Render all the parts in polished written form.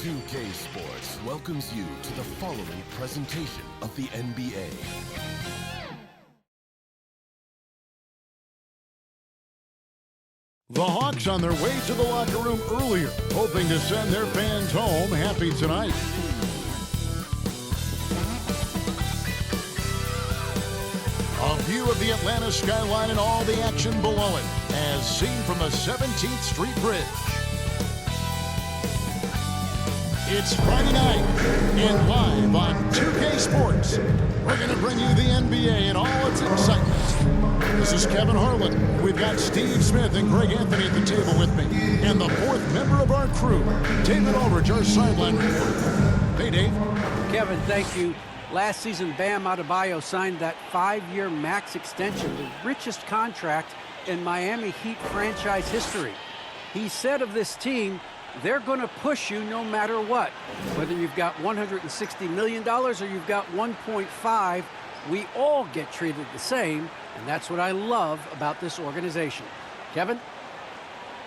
2K Sports welcomes you to the following presentation of the NBA. The Hawks on their way to the locker room earlier, hoping to send their fans home happy tonight. A view of the Atlanta skyline and all the action below it, as seen from the 17th Street Bridge. It's Friday night, and live on 2K Sports, we're going to bring you the NBA and all its excitement. This is Kevin Harlan. We've got Steve Smith and Greg Anthony at the table with me. And the fourth member of our crew, David Aldridge, our sideline reporter. Hey, Dave. Kevin, thank you. Last season, Bam Adebayo signed that 5-year max extension, the richest contract in Miami Heat franchise history. He said of this team, they're going to push you no matter what. Whether you've got $160 million or you've got 1.5, we all get treated the same, and that's what I love about this organization. Kevin?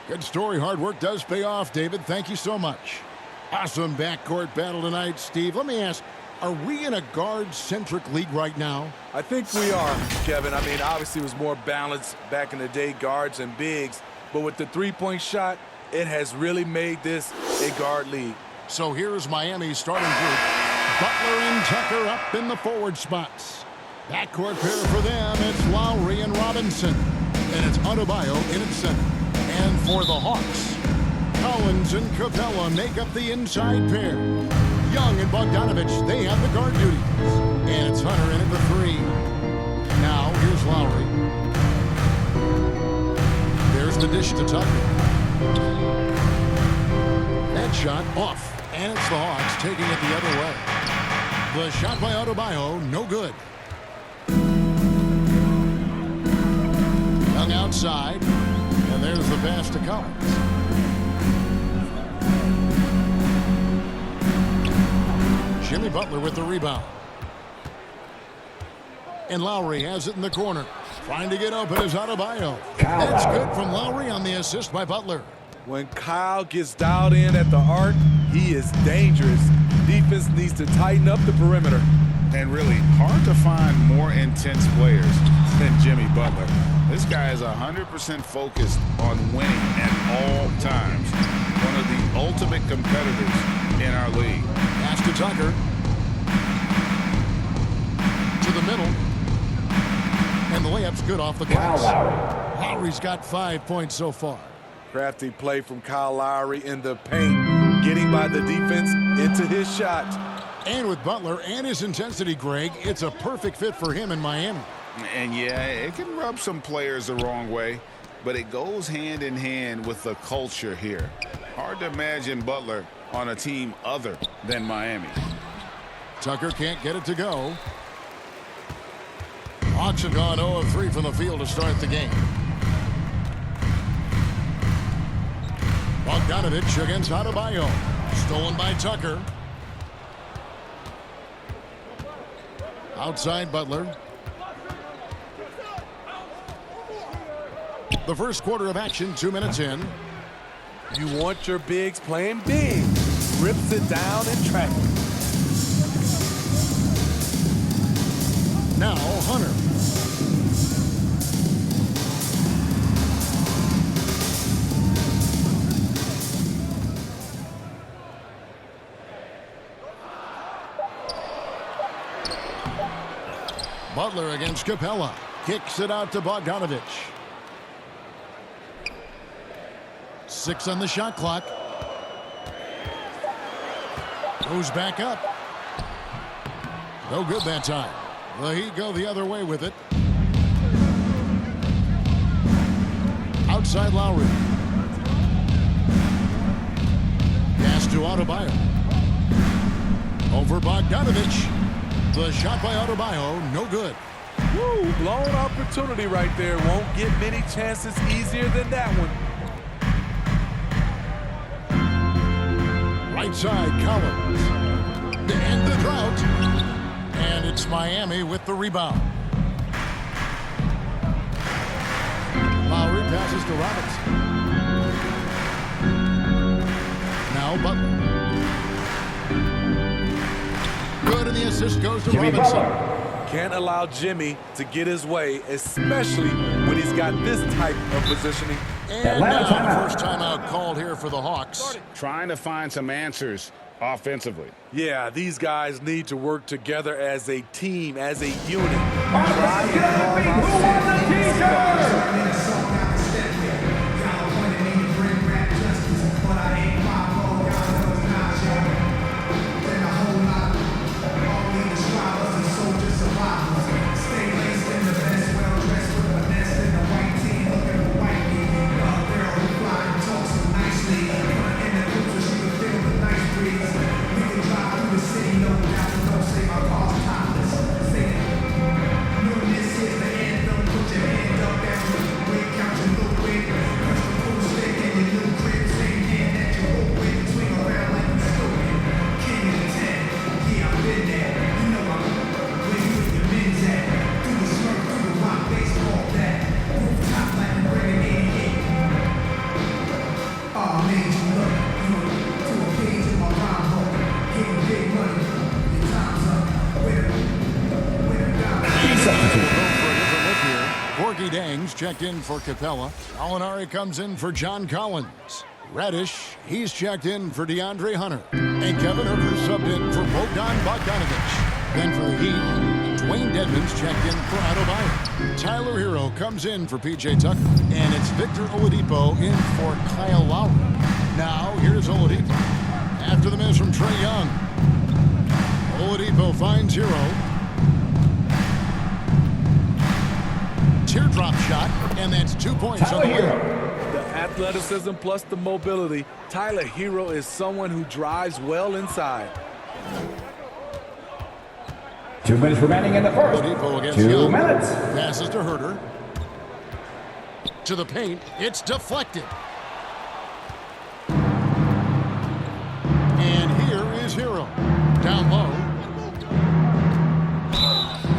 Good story. Hard work does pay off, David. Thank you so much. Awesome backcourt battle tonight, Steve. Let me ask, are we in a guard-centric league right now? I think we are, Kevin. I mean, obviously it was more balanced back in the day, guards and bigs, but with the three-point shot, it has really made this a guard league. So here's Miami's starting group. Butler and Tucker up in the forward spots. Backcourt pair for them, it's Lowry and Robinson. And it's Adebayo in its center. And for the Hawks, Collins and Capella make up the inside pair. Young and Bogdanovich, they have the guard duties. And it's Hunter in at the three. Now, here's Lowry. There's the dish to Tucker. That shot off, and it's the Hawks taking it the other way. The shot by Adebayo, no good. Young outside, and there's the pass to Collins. Jimmy Butler with the rebound. And Lowry has it in the corner. Trying to get open is Adebayo. That's good from Lowry on the assist by Butler. When Kyle gets dialed in at the arc, he is dangerous. Defense needs to tighten up the perimeter. And really hard to find more intense players than Jimmy Butler. This guy is 100% focused on winning at all times. One of the ultimate competitors in our league. Pass to Tucker. To the middle. And the layup's good off the glass. Lowry's got 5 points so far. Crafty play from Kyle Lowry in the paint, getting by the defense into his shot. And with Butler and his intensity, Greg, it's a perfect fit for him in Miami. And yeah, it can rub some players the wrong way, but it goes hand in hand with the culture here. Hard to imagine Butler on a team other than Miami. Tucker can't get it to go. Hawks have gone 0 of 3 from the field to start the game. Bogdanovich against Adebayo. Stolen by Tucker. Outside Butler. The first quarter of action, 2 minutes in. You want your bigs playing big. Rips it down in traffic. Now Hunter. Butler against Capella. Kicks it out to Bogdanovich. 6 on the shot clock. Goes back up. No good that time. The Heat go the other way with it. Outside Lowry. Pass to Adebayo. Over Bogdanovich. The shot by Adebayo, no good. Woo, blown opportunity right there. Won't get many chances easier than that one. Right side, Collins. To end the drought. And it's Miami with the rebound. Lowry passes to Robinson. Now Butler. assist goes to Robinson. Can't allow Jimmy to get his way, especially when he's got this type of positioning. And now the first timeout called here for the Hawks. Trying to find some answers offensively. Yeah, these guys need to work together as a team, as a unit. Checked in for Capella. Alinari comes in for John Collins. Reddish, he's checked in for DeAndre Hunter. And Kevin Huerter subbed in for Bogdan Bogdanovic. Then for the Heat, Dwayne Dedmon's checked in for Adebayo. Tyler Hero comes in for P.J. Tucker. And it's Victor Oladipo in for Kyle Lowry. Now, here's Oladipo. After the miss from Trae Young. Oladipo finds Hero. Teardrop shot, and that's 2 points on the way. The athleticism plus the mobility. Tyler Hero is someone who drives well inside. 2 minutes remaining in the first. 2 minutes. Passes to Huerter. To the paint. It's deflected. And here is Hero. Down low.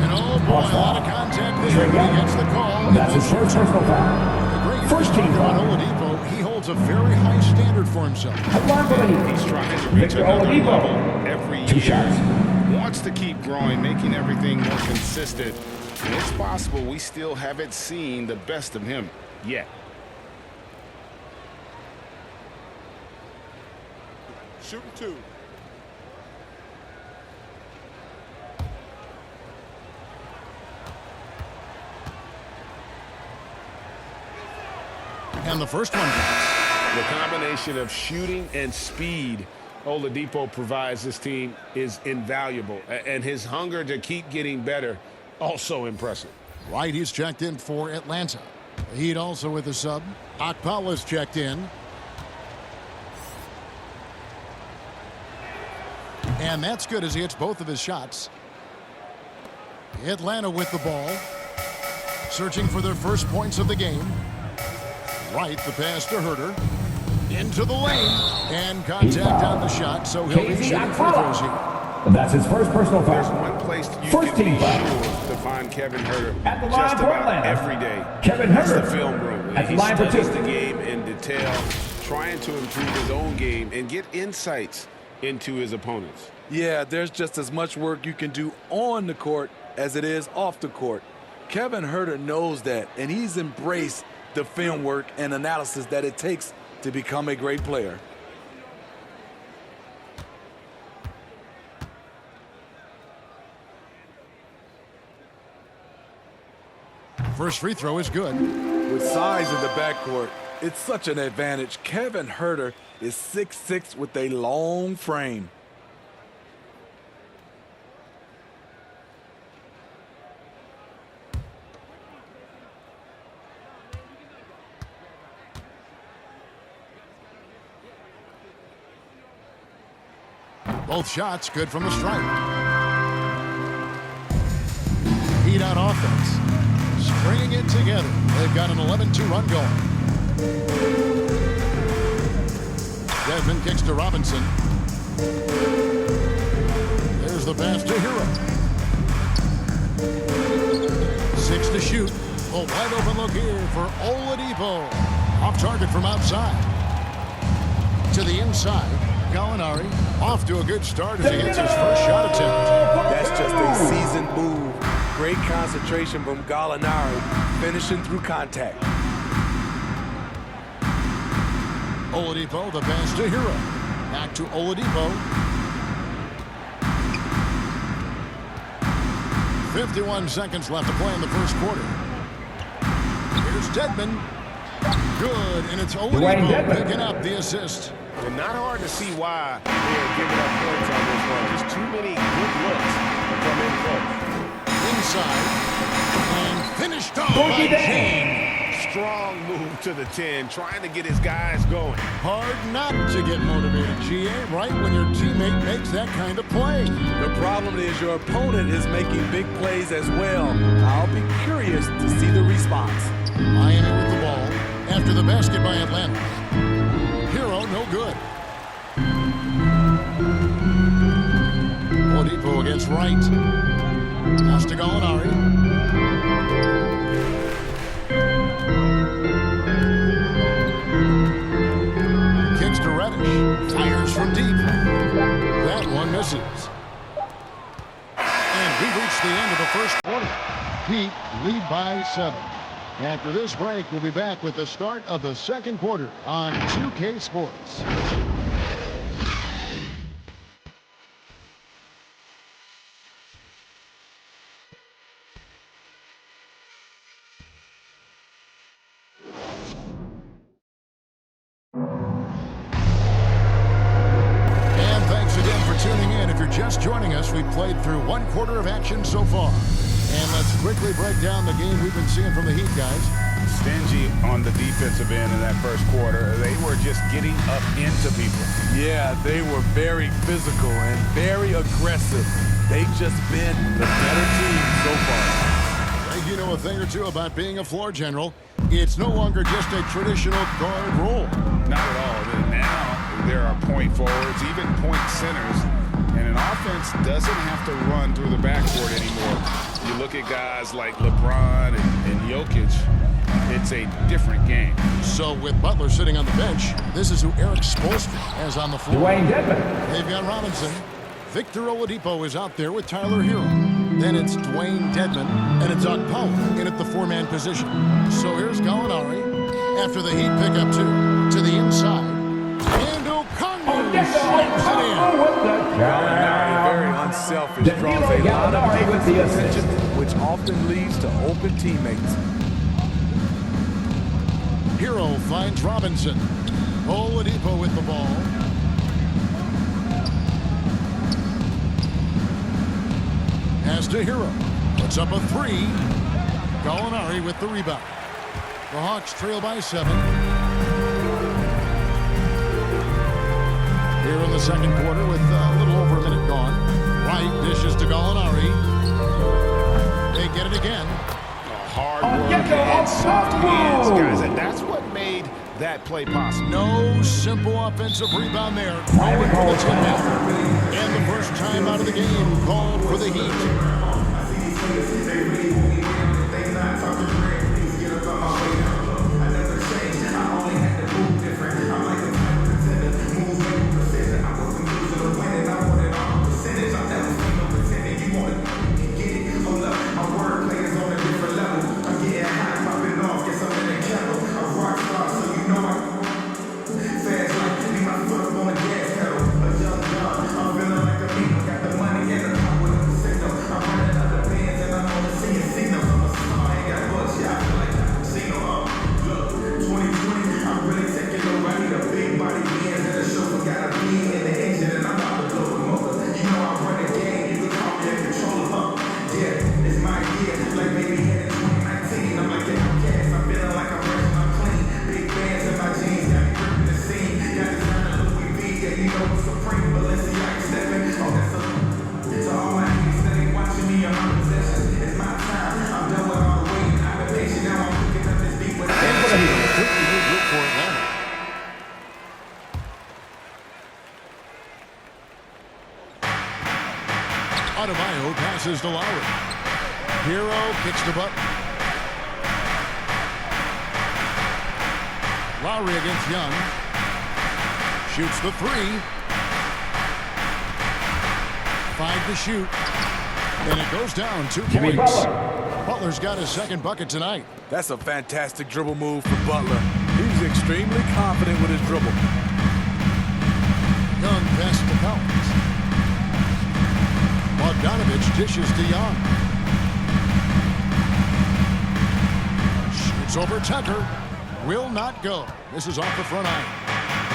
And oh boy, a lot of contact there. He gets the call. That's his first personal foul. First team foul. Oladipo, he holds a very high standard for himself. He's trying to reach another level every Two year. shots. Wants to keep growing, making everything more consistent. And it's possible we still haven't seen the best of him yet. Shooting two. And the first one counts. The combination of shooting and speed Oladipo provides this team is invaluable. And his hunger to keep getting better, also impressive. Right, he's checked in for Atlanta. The Heat also with a sub. Okpala's checked in. And that's good as he hits both of his shots. Atlanta with the ball. Searching for their first points of the game. Right, the pass to Huerter. Into the lane. And contact on the shot, so he'll be shooting free throws here. That's his first personal foul. There's one place you First can team be foul. sure to find Kevin Huerter At the line just for about Atlanta. every day. Kevin That's Huerter. the film room. At the He line for studies two. the game in detail, trying to improve his own game and get insights into his opponents. Yeah, there's just as much work you can do on the court as it is off the court. Kevin Huerter knows that, and he's embraced the film work and analysis that it takes to become a great player. First free throw is good. With size in the backcourt, it's such an advantage. Kevin Huerter is 6'6" with a long frame. Both shots good from the stripe. Heat on offense. Stringing it together. They've got an 11-2 run going. Desmond kicks to Robinson. There's the pass to Hero. 6 to shoot. A wide open look here for Oladipo. Off target from outside. To the inside. Gallinari off to a good start as he gets his first shot attempt. That's just a seasoned move. Great concentration from Gallinari, finishing through contact. Oladipo, the pass to Hero. Back to Oladipo. 51 seconds left to play in the first quarter. Here's Dedmon. Good, and it's Oladipo picking up the assist. And not hard to see why they are giving up points on this one. Just too many good looks from in close. Inside, and finished off by James. Strong move to the 10, trying to get his guys going. Hard not to get motivated, GA, right when your teammate makes that kind of play. The problem is your opponent is making big plays as well. I'll be curious to see the response. Miami with the ball after the basket by Atlanta. Hero, no good. Oladipo against Wright. Pass to Gallinari. Kicks to Reddish. Fires from deep. That one misses. And we've reached the end of the first quarter. Heat lead by 7. After this break, we'll be back with the start of the second quarter on 2K Sports. And thanks again for tuning in. If you're just joining us, we've played through one quarter of action so far. And let's quickly break down the game we've been seeing from the Heat, guys. Stingy on the defensive end in that first quarter. They were just getting up into people. Yeah, they were very physical and very aggressive. They've just been the better team so far. I think you know a thing or two about being a floor general. It's no longer just a traditional guard role. Not at all. Now there are point forwards, even point centers, and an offense doesn't have to run through the backcourt anymore. You look at guys like LeBron and Jokic, it's a different game. So with Butler sitting on the bench, this is who Eric Spoelstra has on the floor. Dwayne Dedmon. They've got Robinson. Victor Oladipo is out there with Tyler Hero. Then it's Dwayne Dedmon, and it's Okpala in at the four-man position. So here's Gallinari after the Heat pick up two to the inside. And O'Connor slams it in. Gallinari, very unselfish, draws a lot of defensive attention, which often leads to open teammates. Hero finds Robinson. Oladipo with the ball. Pass to Hero. Puts up a three. Gallinari with the rebound. The Hawks trail by 7. Here in the second quarter with a little over a minute gone. Wright dishes to Gallinari. They get it again. Hard work and soft hands, guys, and that's what made that play possible. No simple offensive rebound there. Calling for the tip-out. And the first time out of the game called for the Heat. Adebayo passes to Lowry. Hero kicks to Butler. Lowry against Young. Shoots the three. 5 to shoot. And it goes down 2 Jimmy points. Butler. Butler's got his second bucket tonight. That's a fantastic dribble move for Butler. He's extremely confident with his dribble. Young pass to Collins. Bogdanovich dishes to Young. Shoots over Tucker. Will not go. This is off the front iron.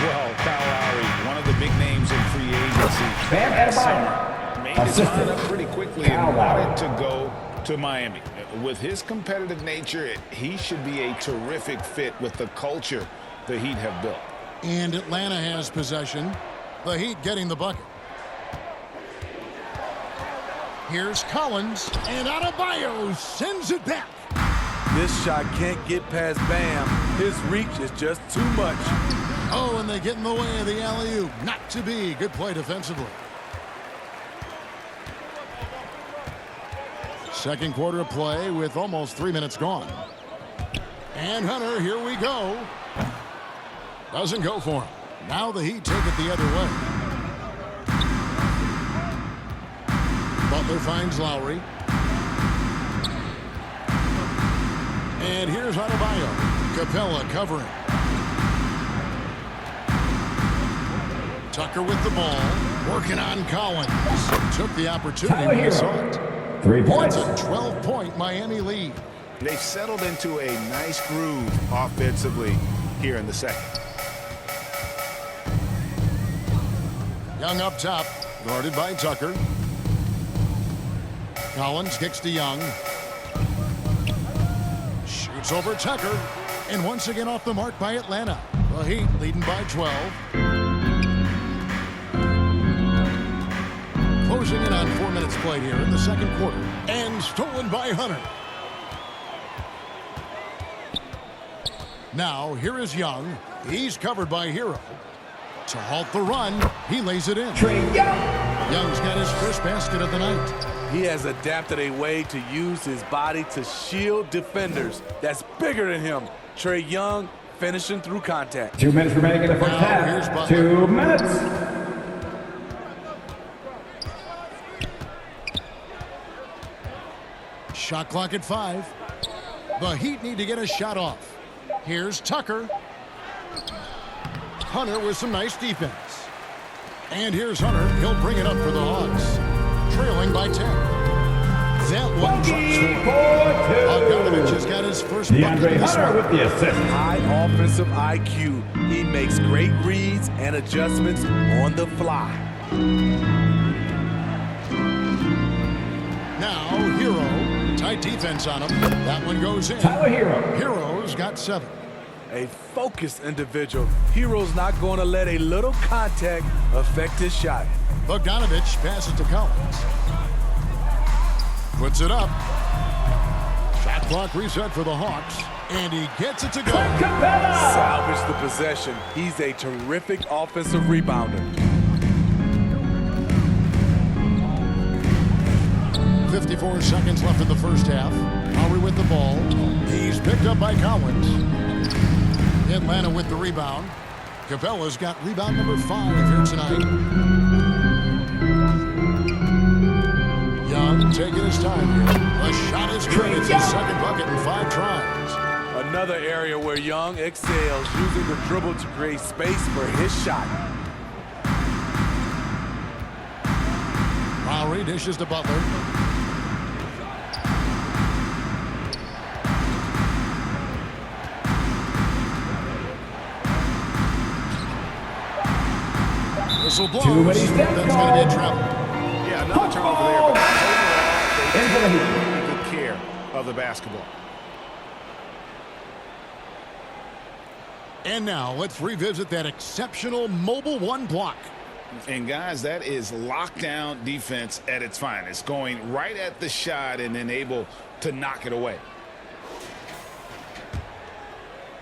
Well, Kyle Lowry, one of the big names in free agency. Bam Adebayo. Made his mind Assistant. up pretty quickly Kyle and wanted Lowry. to go to Miami. With his competitive nature, he should be a terrific fit with the culture the Heat have built. And Atlanta has possession. The Heat getting the bucket. Here's Collins. And Adebayo sends it back. This shot can't get past Bam. His reach is just too much. Oh, and they get in the way of the alley-oop. Not to be. Good play defensively. Second quarter of play with almost 3 minutes gone. And Hunter, here we go. Doesn't go for him. Now the Heat take it the other way. Butler finds Lowry. And here's Adebayo. Capella covering. Tucker with the ball. Working on Collins. Took the opportunity when he saw it. 3 points. It's a 12-point Miami lead. They've settled into a nice groove offensively here in the second. Young up top, guarded by Tucker. Collins kicks to Young. Shoots over Tucker. And once again off the mark by Atlanta. The Heat leading by 12. Closing in on 4 minutes played here in the second quarter. And stolen by Hunter. Now, here is Young. He's covered by Hero. To halt the run, he lays it in. Trae Young. Young's got his first basket of the night. He has adapted a way to use his body to shield defenders that's bigger than him. Trae Young finishing through contact. 2 minutes remaining in the first Now, here's half. Butler. 2 minutes. Shot clock at 5. The Heat need to get a shot off. Here's Tucker. Hunter with some nice defense. And here's Hunter. He'll bring it up for the Hawks. Trailing by 10. That one drops for him. Bogdanovich has got his first bucket DeAndre of this Hunter one. with the assist. High offensive IQ. He makes great reads and adjustments on the fly. Now, Hero. Tight defense on him. That one goes in. Tyler Hero. Hero's got 7. A focused individual. Hero's not going to let a little contact affect his shot. Bogdanovich passes to Collins. Puts it up. Shot clock reset for the Hawks. And he gets it to go. Capella. Salvage the possession. He's a terrific offensive rebounder. 54 seconds left in the first half. Lowry with the ball. He's picked up by Collins. Atlanta with the rebound. Capella's got rebound number 5 here tonight. Young taking his time here. The shot is good. It's his second bucket in 5 tries. Another area where Young excels, using the dribble to create space for his shot. Lowry dishes to Butler. Whistle blows. Too many steps That's going to be a travel. Yeah, another turnover there, but overall, they In for the take Heat. really good care of the basketball. And now let's revisit that exceptional mobile 1 block. And guys, that is lockdown defense at its finest, going right at the shot and then able to knock it away.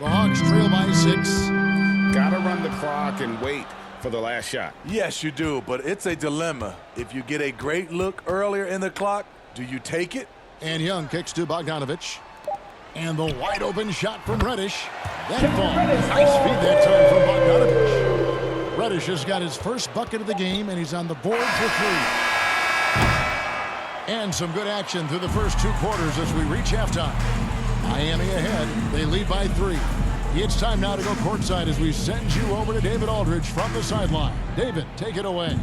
The Hawks trail by 6. Gotta run the clock and wait for the last shot. Yes, you do, but it's a dilemma. If you get a great look earlier in the clock, do you take it? And Young kicks to Bogdanovich. And the wide open shot from Reddish. That ball. Nice feed that time from Bogdanovich. Reddish has got his first bucket of the game, and he's on the board for 3. And some good action through the first 2 quarters as we reach halftime. Miami ahead. They lead by 3. It's time now to go courtside as we send you over to David Aldridge from the sideline. David, take it away.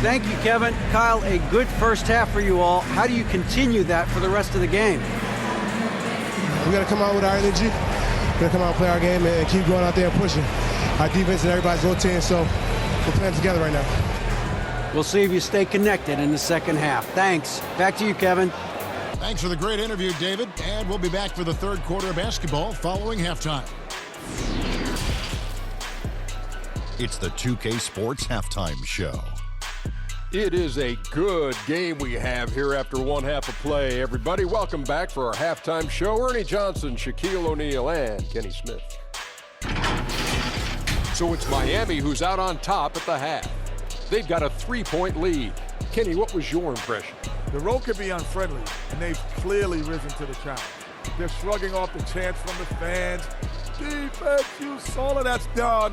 Thank you, Kevin. Kyle, a good first half for you all. How do you continue that for the rest of the game? We got to come out with our energy. We got to come out and play our game and keep going out there and pushing. Our defense and everybody's rotating, so we're playing together right now. We'll see if you stay connected in the second half. Thanks. Back to you, Kevin. Thanks for the great interview, David. And we'll be back for the third quarter of basketball following halftime. It's the 2K Sports Halftime Show. It is a good game we have here after one half of play. Everybody, welcome back for our halftime show. Ernie Johnson, Shaquille O'Neal, and Kenny Smith. So it's Miami who's out on top at the half. They've got a 3-point lead. Kenny, what was your impression? The road could be unfriendly, and they've clearly risen to the challenge. They're shrugging off the chants from the fans. Defense, you saw it. That's no.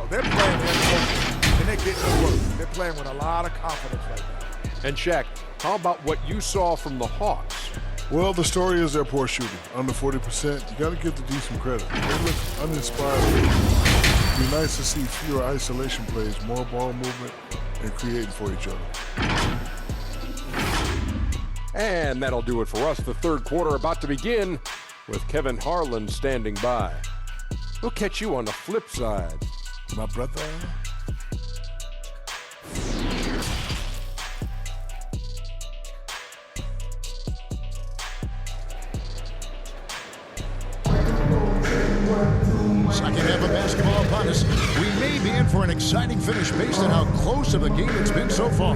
They're playing their focus, and they're getting to work. They're playing with a lot of confidence right now. And Shaq, how about what you saw from the Hawks? Well, the story is their poor shooting. Under 40%. You got to give the D some credit. They look uninspired. It'd be nice to see fewer isolation plays, more ball movement, and creating for each other. And that'll do it for us. The third quarter about to begin with Kevin Harlan standing by. We'll catch you on the flip side. My brother. Second half of basketball upon us. We may be in for an exciting finish based on how close of a game it's been so far.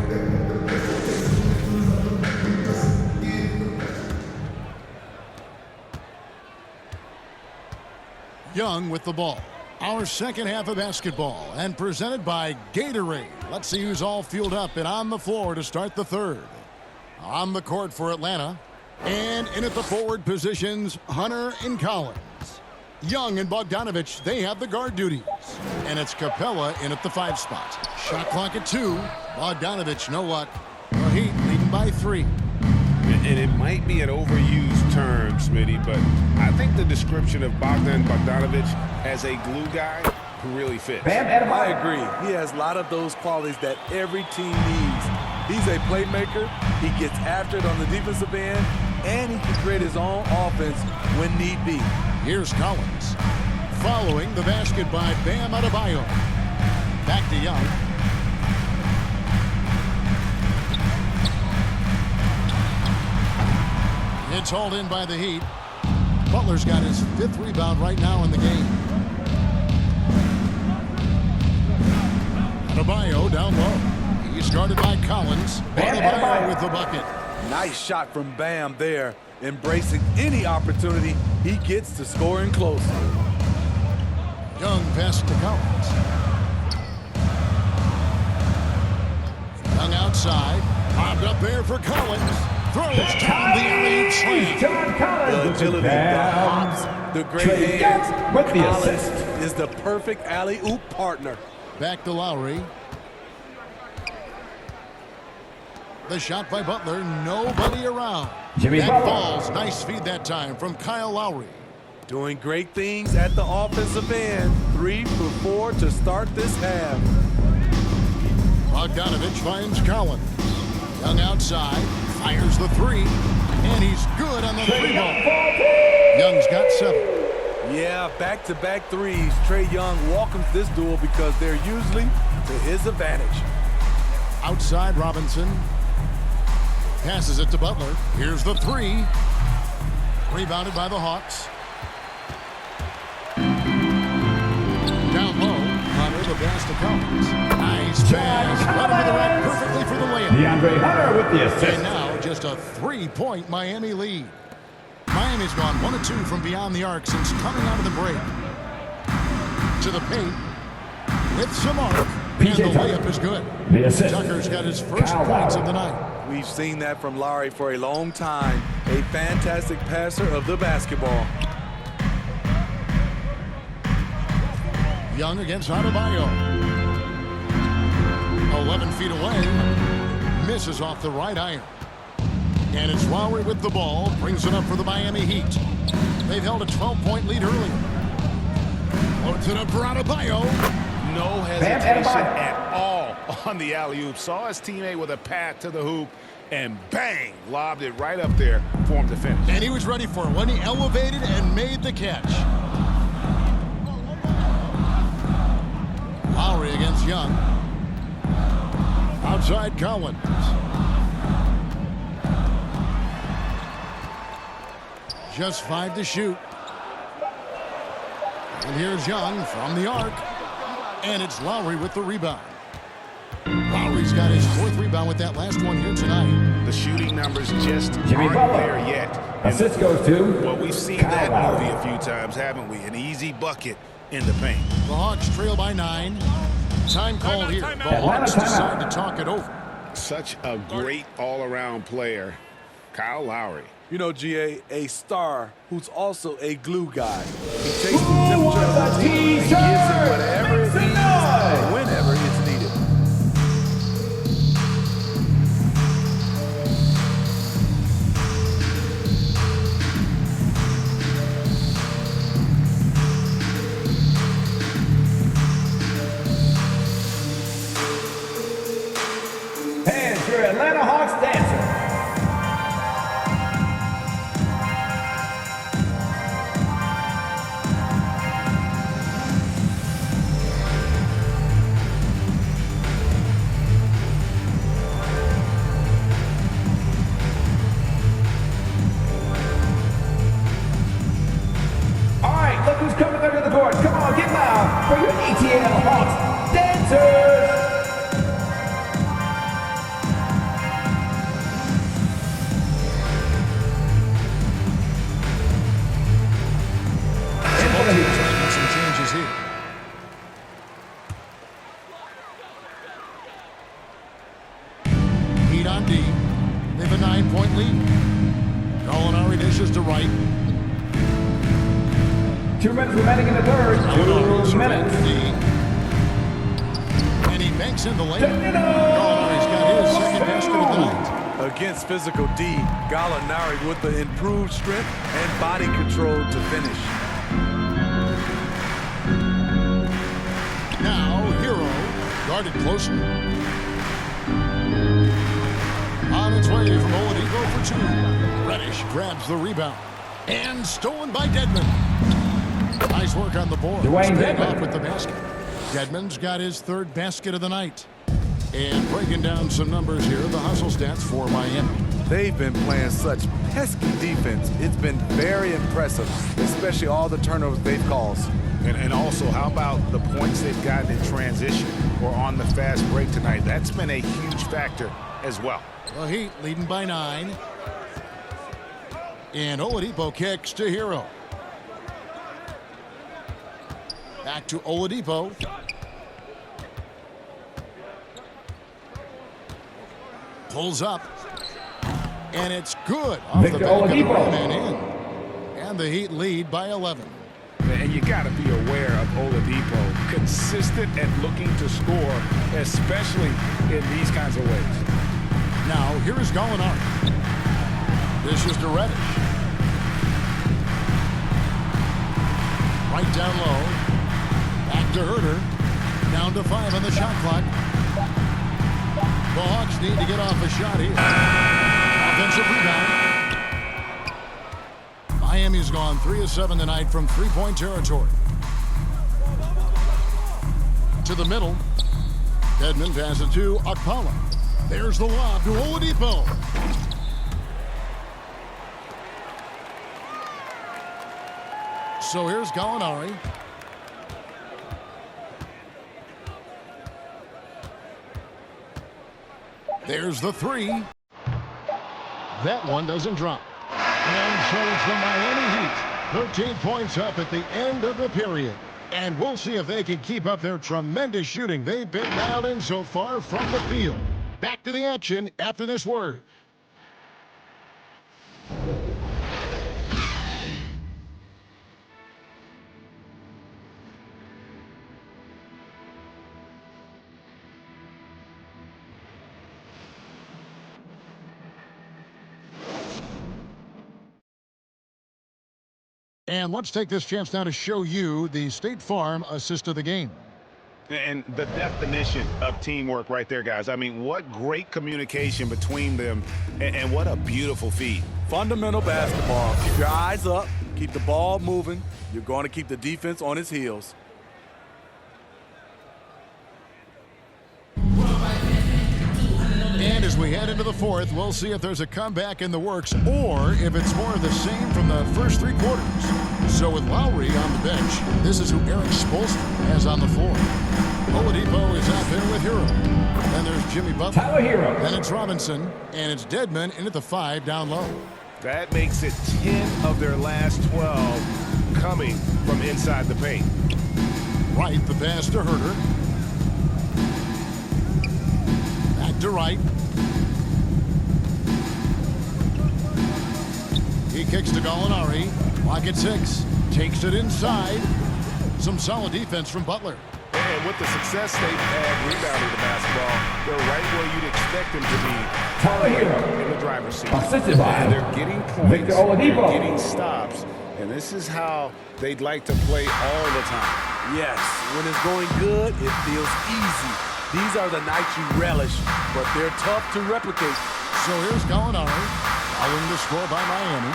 Young with the ball. Our second half of basketball and presented by Gatorade. Let's see who's all fueled up and on the floor to start the third. On the court for Atlanta. And in at the forward positions, Hunter and Collins. Young and Bogdanovich, they have the guard duties. And it's Capella in at the 5 spot. Shot clock at 2. Bogdanovich, know what? The Heat leading by 3. And it might be an overused term, Smitty, but I think the description of Bogdanovich as a glue guy really fits. I agree. He has a lot of those qualities that every team needs. He's a playmaker. He gets after it on the defensive end, and he can create his own offense when need be. Here's Collins. Following the basket by Bam Adebayo. Back to Young. It's hauled in by the Heat. Butler's got his 5th rebound right now in the game. Adebayo down low. He's guarded by Collins. Adebayo with the bucket. Nice shot from Bam there, embracing any opportunity he gets to scoring close. Young pass to Collins. Young outside. Popped up there for Collins. Throws down the alley slam. The agility, the hops, the great hands. With the Collins assist. is the perfect alley-oop partner. Back to Lowry. The shot by Butler. Nobody around. Jimmy that Butler. falls. Nice feed that time from Kyle Lowry. Doing great things at the offensive end. 3 for 4 to start this half. Bogdanovich finds Collins. Young outside. Fires the 3. And he's good on the 3-ball. Young's got 7. Yeah, back-to-back threes. Trae Young welcomes this duel because they're usually to his advantage. Outside Robinson. Passes it to Butler. Here's the 3. Rebounded by the Hawks. Down low. Hunter the pass to Collins. Nice pass. Right into the rack perfectly for the layup. DeAndre Hunter with the assist. And now just a 3-point Miami lead. Miami's gone 1 of 2 from beyond the arc since coming out of the break. To the paint. With some arc. And the layup is good. The assist. Tucker's got his first points of the night. We've seen that from Lowry for a long time. A fantastic passer of the basketball. Young against Adebayo. 11 feet away. Misses off the right iron. And it's Lowry with the ball. Brings it up for the Miami Heat. They've held a 12-point lead earlier. Loads it up for Adebayo. No hesitation at all on the alley-oop. Saw his teammate with a path to the hoop, and bang, lobbed it right up there for him to finish. And he was ready for it when he elevated and made the catch. Lowry against Young. Outside Collins. Just 5 to shoot. And here's Young from the arc. And it's Lowry with the rebound. Lowry's got his 4th rebound with that last one here tonight. The shooting numbers just Jimmy aren't Butler. there yet. Assist goes to Well, we've seen Kyle that Lowry. movie a few times, haven't we? An easy bucket in the paint. The Hawks trail by 9. Time called here. The Hawks decide to talk it over. Such a great all-around player, Kyle Lowry. You know, GA, a star who's also a glue guy. He takes the temperature of the team and gives it whatever it needs, whenever it's needed. And your Atlanta Hawks dancer. All right, look who's coming under the court. Come on, get loud for your ATL Hawks dancers. Making some changes here. Heat on D. They have a 9-point lead. Gallinari dishes to right. 2 minutes remaining in the third. 2 minutes. And he banks in the lane. Gallinari's got his second basket of the night. Against physical D, Gallinari with the improved strength and body control to finish. Now, Hero, guarded closely. On its way from Oladipo for 2. Reddish grabs the rebound. And stolen by Dedmon. Nice work on the board. Dwayne Staying Dedmon. off with the basket. Dedmon's got his 3rd basket of the night. And breaking down some numbers here, the hustle stats for Miami. They've been playing such pesky defense. It's been very impressive, especially all the turnovers they've caused. And also, how about the points they've gotten in transition or on the fast break tonight? That's been a huge factor as well. The Heat leading by 9. And Oladipo kicks to Hero. Back to Oladipo. Pulls up. And it's good. Off Victor the back of the Oladipo. rim and in. And the Heat lead by 11. And you got to be aware of Oladipo, consistent and looking to score, especially in these kinds of ways. Now, here is Gallinari. This is to Reddish. Right down low. Back to Herter. Down to 5 on the shot clock. The Hawks need to get off a shot here. Offensive rebound. Miami's gone 3 of 7 tonight from 3-point territory. To the middle. Dedmon passes to Okpala. There's the lob to Oladipo. So here's Gallinari. There's the 3. That one doesn't drop. And so it's the Miami Heat. 13 points up at the end of the period. And we'll see if they can keep up their tremendous shooting they've been dialed in so far from the field. Back to the action after this word. And let's take this chance now to show you the State Farm assist of the game. And the definition of teamwork right there, guys. I mean, what great communication between them, and what a beautiful feed. Fundamental basketball. Keep your eyes up. Keep the ball moving. You're going to keep the defense on its heels. And as we head into the fourth, we'll see if there's a comeback in the works or if it's more of the same from the first 3 quarters. So with Lowry on the bench, this is who Eric Spoelstra has on the floor. Oladipo is out there with Hero. Then there's Jimmy Butler. Tyler Hero. Then it's Robinson. And it's Dedmon in at the 5 down low. That makes it 10 of their last 12 coming from inside the paint. Wright, the pass to Herter. Back to Wright. He kicks to Gallinari. Clock at 6. Takes it inside. Some solid defense from Butler. And with the success they've had rebounding the basketball, they're right where you'd expect them to be. Tyler Hero. In the driver's seat. Assisted by And they're getting points. Victor Oladipo. They're getting stops. And this is how they'd like to play all the time. Yes, when it's going good, it feels easy. These are the nights you relish, but they're tough to replicate. So here's Gallinari, following the score by Miami.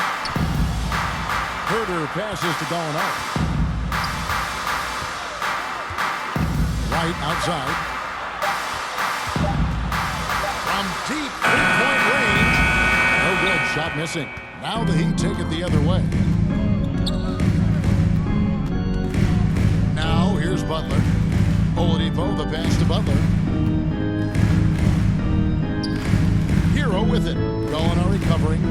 Herter passes to Gallinari. Wright outside. From deep 3-point range. No good, shot missing. Now the Heat take it the other way. Now here's Butler. Oladipo, the pass to Butler. Hero with it. Gallinari covering.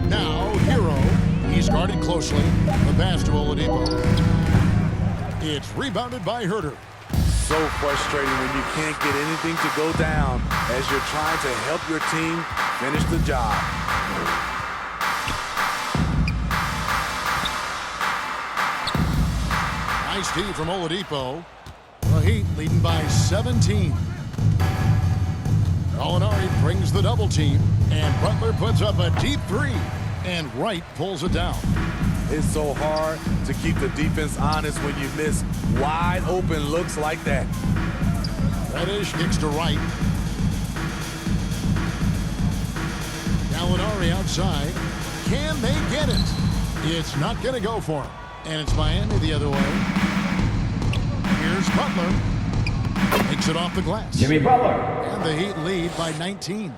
Now Hero. He's guarded closely. The pass to Oladipo. It's rebounded by Herter. So frustrating when you can't get anything to go down as you're trying to help your team finish the job. Nice D from Oladipo. The Heat leading by 17. Gallinari brings the double team, and Butler puts up a deep 3, and Wright pulls it down. It's so hard to keep the defense honest when you miss wide open looks like that. Reddish kicks to Wright. Gallinari outside. Can they get it? It's not going to go for him. And it's Miami the other way. Here's Butler. Takes it off the glass. Jimmy Butler. And the Heat lead by 19.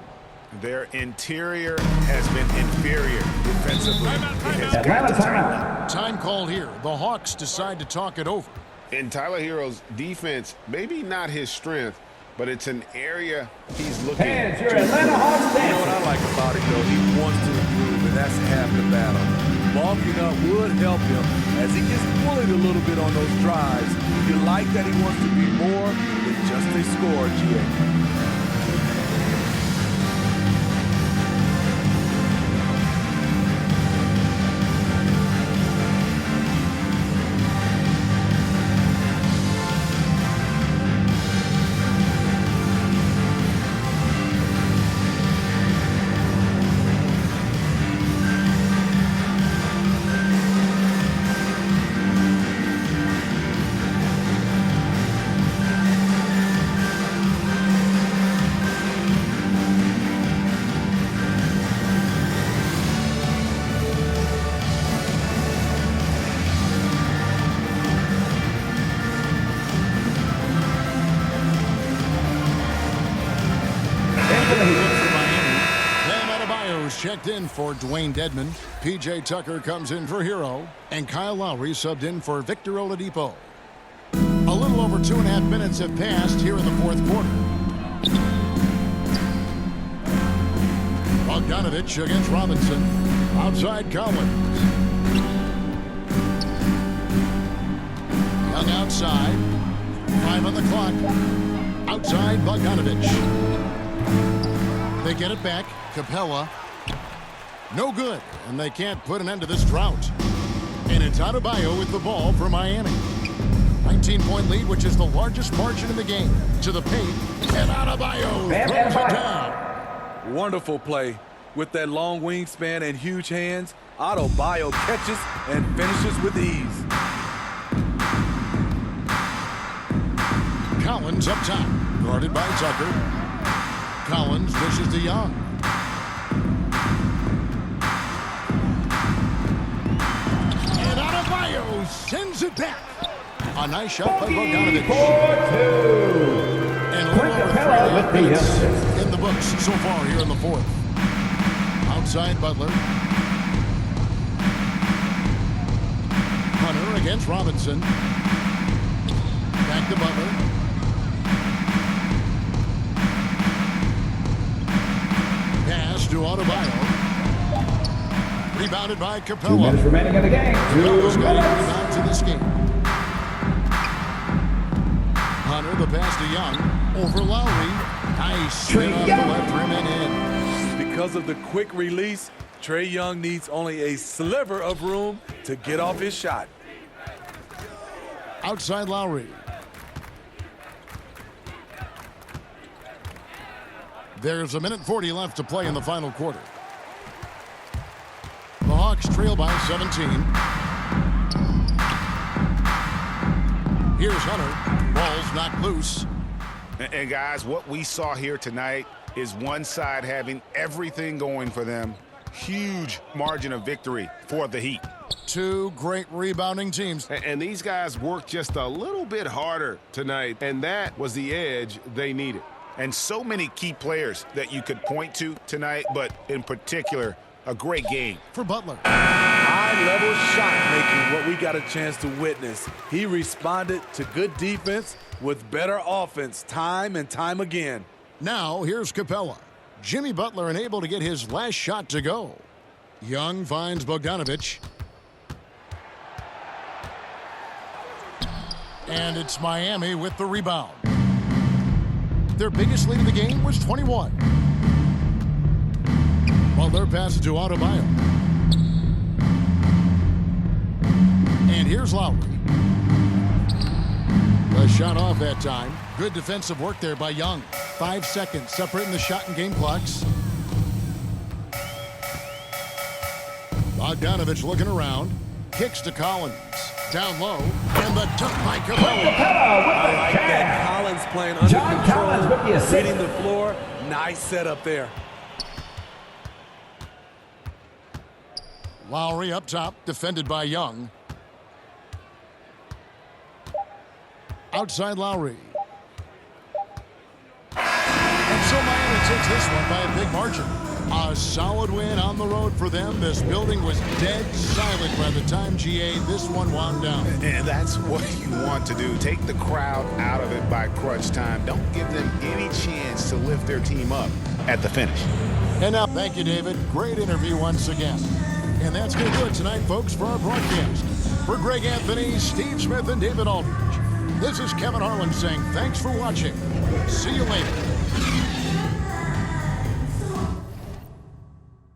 Their interior has been inferior defensively. Atlanta timeout. Time called here. The Hawks decide to talk it over. In Tyler Hero's defense, maybe not his strength, but it's an area he's looking Fans, your Atlanta Hawks You know what I like about it, though? He wants to improve, and that's half the battle. Bulking up would help him as he gets bullied a little bit on those drives. You like that he wants to be more than just a scorer, GA. Checked in for Dwayne Dedmon. P.J. Tucker comes in for Hero. And Kyle Lowry subbed in for Victor Oladipo. A little over 2.5 minutes have passed here in the fourth quarter. Bogdanovich against Robinson. Outside Collins. Young outside. 5 on the clock. Outside Bogdanovich. They get it back. Capella. No good, and they can't put an end to this drought. And it's Adebayo with the ball for Miami. 19-point lead, which is the largest margin in the game. To the paint, and Adebayo throws it down. Wonderful play. With that long wingspan and huge hands, Adebayo catches and finishes with ease. Collins up top, guarded by Tucker. Collins dishes to Young. And Adebayo sends it back. A nice shot by Bogdanovic. And a little over 3.5 minutes in the books so far here in the fourth. Outside Butler. Hunter against Robinson. Back to Butler. Pass to Adebayo. Rebounded by Capella. 2 minutes remaining in the game. Capella's got a rebound to this game. Hunter, the pass to Young. Over Lowry. Nice spin off the left rim and in. Because of the quick release, Trae Young needs only a sliver of room to get off his shot. Outside Lowry. There's 1:40 left to play in the final quarter. The Hawks trail by 17. Here's Hunter. Ball's knocked loose. And guys, what we saw here tonight is one side having everything going for them. Huge margin of victory for the Heat. Two great rebounding teams. And these guys worked just a little bit harder tonight, and that was the edge they needed. And so many key players that you could point to tonight, but in particular, a great game for Butler. High-level shot making, what we got a chance to witness. He responded to good defense with better offense time and time again. Now here's Capella. Jimmy Butler unable to get his last shot to go. Young finds Bogdanovic. And it's Miami with the rebound. Their biggest lead of the game was 21. Butler passes to Adebayo. And here's Lowry. The shot off that time. Good defensive work there by Young. 5 seconds separating the shot and game clocks. Bogdanovic looking around. Kicks to Collins. Down low. And the dunk by Capella. I like that. Collins playing under John control. Collins with the assist. Hitting the floor. Nice setup there. Lowry up top. Defended by Young. Outside Lowry. And so Miami takes this one by a big margin. A solid win on the road for them. This building was dead silent by the time, GA, this one wound down. And that's what you want to do. Take the crowd out of it by crunch time. Don't give them any chance to lift their team up at the finish. And now, thank you, David. Great interview once again. And that's going to do it tonight, folks, for our broadcast. For Greg Anthony, Steve Smith, and David Aldridge, this is Kevin Harlan saying thanks for watching. See you later.